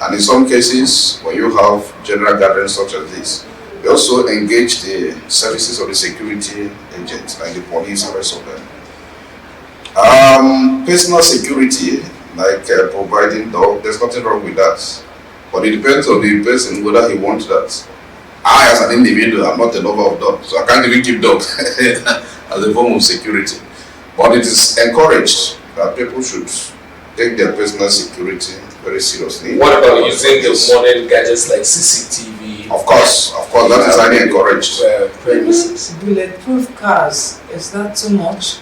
And in some cases, when you have general gatherings such as this, they also engage the services of the security agents, like the police and the rest of them. Personal security, like providing dog, there's nothing wrong with that. But it depends on the person whether he wants that. I, as an individual, I'm not a lover of dogs, so I can't even keep dogs as a form of security. But it is encouraged that people should take their personal security very seriously. What about using the modern gadgets like CCTV? Of course, that is highly encouraged. Premises. Bulletproof cars, is that too much?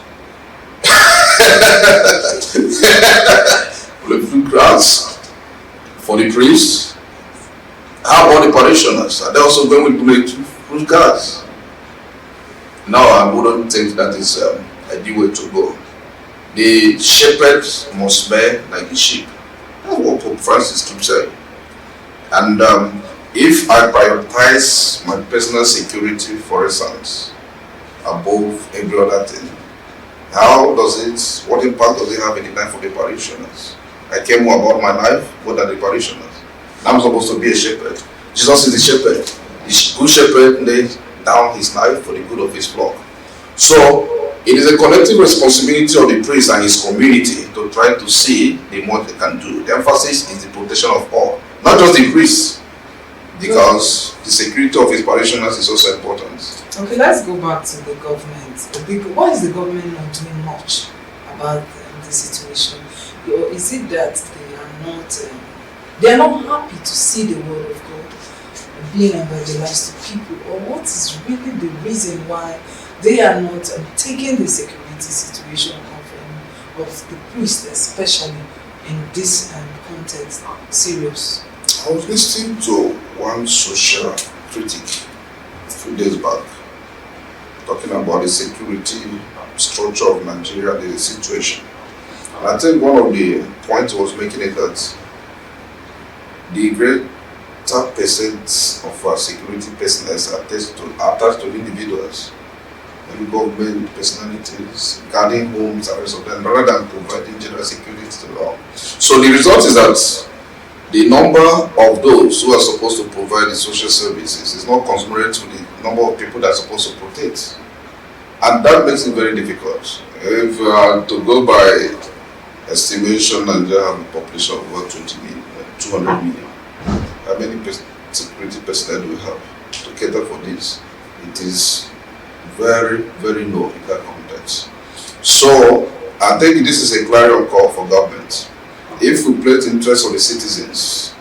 Bulletproof cars for the priests. How about the parishioners? Are they also going with bulletproof cars? No, I wouldn't think that is a the way to go. The shepherd must bear like the sheep. That's what Pope Francis keeps saying. And if I prioritize my personal security, for instance, above every other thing, what impact does it have in the life of the parishioners? I care more about my life more than the parishioners. I'm supposed to be a shepherd. Jesus is the shepherd. The good shepherd laid down his life for the good of his flock. So, it is a collective responsibility of the priest and his community to try to see the more they can do. The emphasis is the protection of all, not just the priests, because the security of his parishioners is also important. Okay, let's go back to the government. Why is the government not doing much about the situation? Or is it that they are not happy to see the word of God being evangelized to people? Or what is really the reason why they are not taking the security situation of the priest, especially in this context, serious? I was listening to one social critic a few days back talking about the security structure of Nigeria, the situation. And I think one of the points he was making is that the greater percent of our security personnel are attached to individuals, maybe government personalities, guarding homes, and rest of them, rather than providing general security to the law. So the result is that the number of those who are supposed to provide the social services is not commensurate to the number of people that are supposed to protect. And that makes it very difficult. If to go by estimation, Nigeria has a population of about 200 million. How many security personnel do we have to cater for this? It is very, very low in that context. So I think this is a clarion call for government. If we place interest of the citizens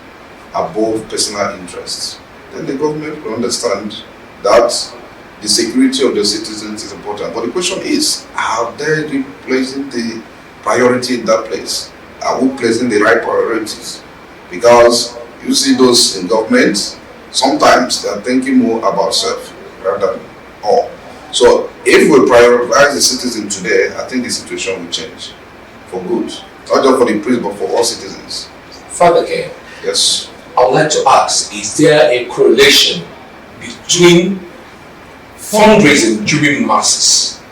above personal interests, then the government will understand that the security of the citizens is important. But the question is, are they placing the priority in that place? Are we placing the right priorities? Because you see those in government, sometimes they are thinking more about self rather than all. So if we prioritize the citizen today, I think the situation will change for good. Not just for the priest, but for all citizens. Father Ken, yes. I would like to ask, is there a correlation between fundraising during masses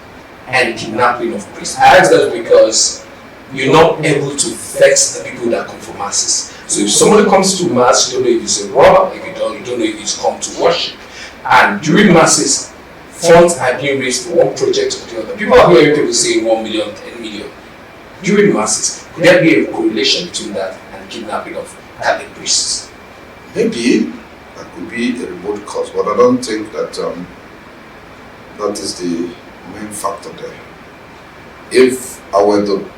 and kidnapping of priests? I ask that because you're not able to vex the people that come for masses. So if somebody comes to mass, you don't know if it's a robber, if you don't know if it's come to worship. And during masses, funds are being raised for one project or the other. People are hearing people say 1 million, 10 million. During masses, could there be a correlation between that and kidnapping of Catholic priests? Maybe that could be a remote cause, but I don't think that that is the main factor there. If I were to,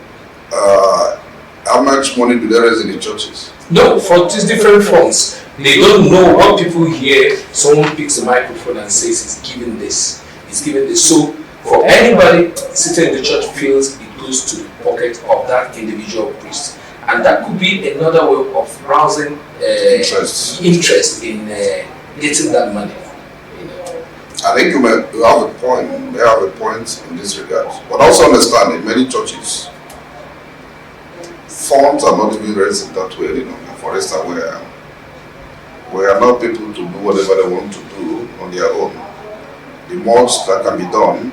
how much money do they raise in the churches? No, for these different funds. They don't know what people hear. Someone picks a microphone and says he's giving this, he's giving this. So for anybody sitting in the church feels it goes to the pocket of that individual priest. And that could be another way of rousing interest in getting that money. I think you have a point. They have a point in this regard. But also understand in many churches, funds are not even raised in that way. For instance, we are not people to do whatever they want to do on their own. The most that can be done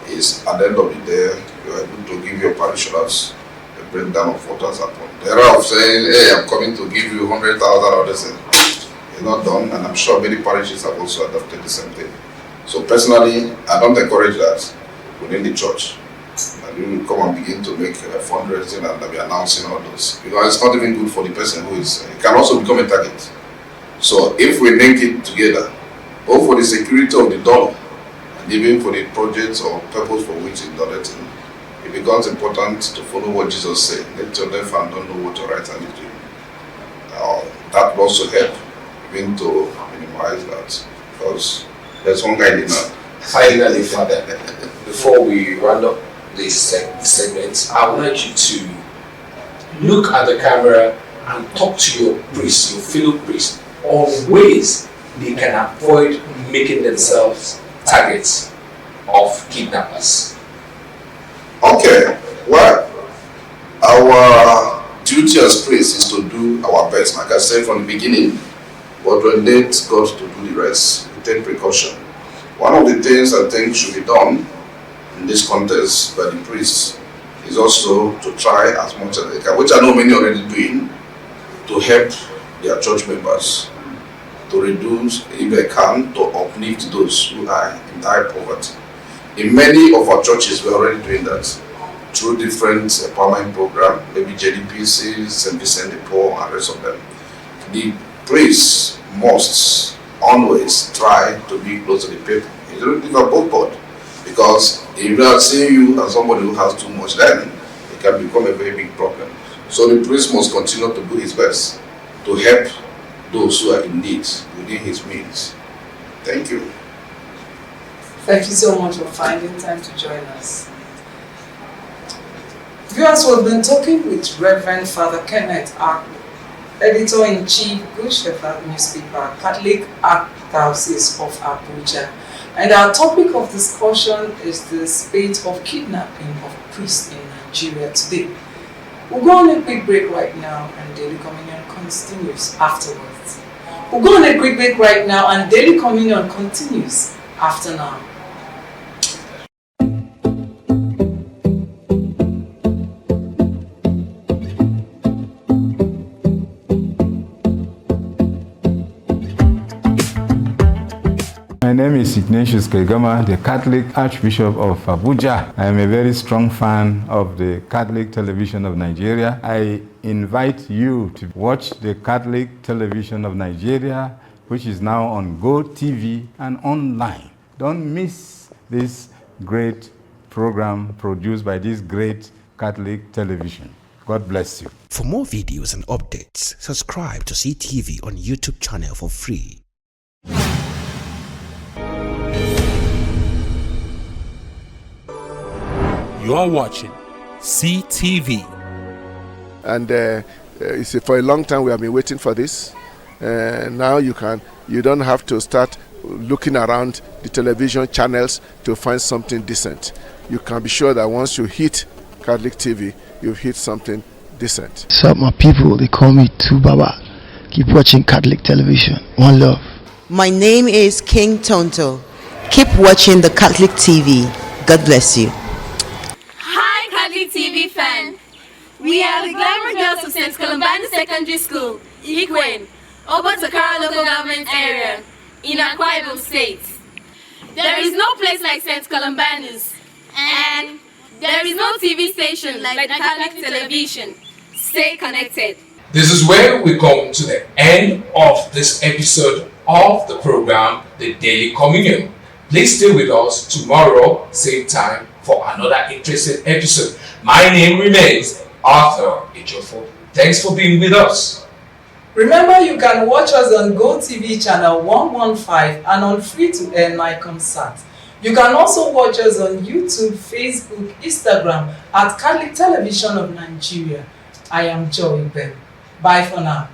is at the end of the day, you are able to give your parishioners a breakdown of what has happened. The error of saying, hey, I'm coming to give you 100,000 or this is not done, and I'm sure many parishes have also adopted the same thing. So personally, I don't encourage that within the church. And you will come and begin to make fundraising and be announcing all those. Because it's not even good for the person who is, it can also become a target. So if we link it together, both for the security of the dollar, and even for the projects or purpose for which it's donated, it becomes important to follow what Jesus said. Let your left hand don't know what your right hand is doing. That will also help even to minimize that, because there's one guy in the man. Finally, Father, before we round up this segment, I would like you to look at the camera and talk to your priests, your fellow priests, on ways they can avoid making themselves targets of kidnappers. Okay, well, our duty as priests is to do our best. Like I said from the beginning, but when let God to do the rest, we take precaution. One of the things I think should be done in this context by the priests is also to try as much as they can, which I know many already doing, to help their church members to reduce, if they can, to uplift those who are in dire poverty. In many of our churches, we're already doing that through different empowerment programs, maybe JDPC, St. Vincent de Paul, and the rest of them. The priests must always try to be close to the people. You don't think of both, because if they are seeing you as somebody who has too much, then it can become a very big problem. So the priest must continue to do his best to help those who are in need within his means. Thank you. Thank you so much for finding time to join us. Viewers, we've been talking with Reverend Father Kenneth Akpo, Editor-in-Chief, Good Shepherd newspaper, Catholic Archdiocese of Abuja. And our topic of discussion is the spate of kidnapping of priests in Nigeria today. We'll go on a quick break right now, and Daily Communion continues afterwards. We'll go on a quick break right now, and Daily Communion continues after now. My name is Ignatius Kegama, the Catholic Archbishop of Abuja. I am a very strong fan of the Catholic Television of Nigeria. I invite you to watch the Catholic Television of Nigeria, which is now on Go TV and online. Don't miss this great program produced by this great Catholic television. God bless you. For more videos and updates, subscribe to CTV on YouTube channel for free. You are watching CTV. And it's for a long time we have been waiting for this. Now you don't have to start looking around the television channels to find something decent. You can be sure that once you hit Catholic TV, you've hit something decent. What's up, my people? They call me Tubaba. Keep watching Catholic television. One love. My name is King Tonto. Keep watching the Catholic TV. God bless you. Hi, Catholic TV fan. We are the Glamour Girls of St. Columbani Secondary School, Ikwen, Obatakara local government area, in Akwa Ibom State. There is no place like St. Columbani's, and there is no TV station like the Catholic television. Stay connected. This is where we come to the end of this episode of the program, The Daily Communion. Please stay with us tomorrow, same time, for another interesting episode. My name remains Arthur Ejofo. Thanks for being with us. Remember, you can watch us on GoTV channel 115 and on free-to-air Nicomsat. You can also watch us on YouTube, Facebook, Instagram at Catholic Television of Nigeria. I am Joey Ben. Bye for now.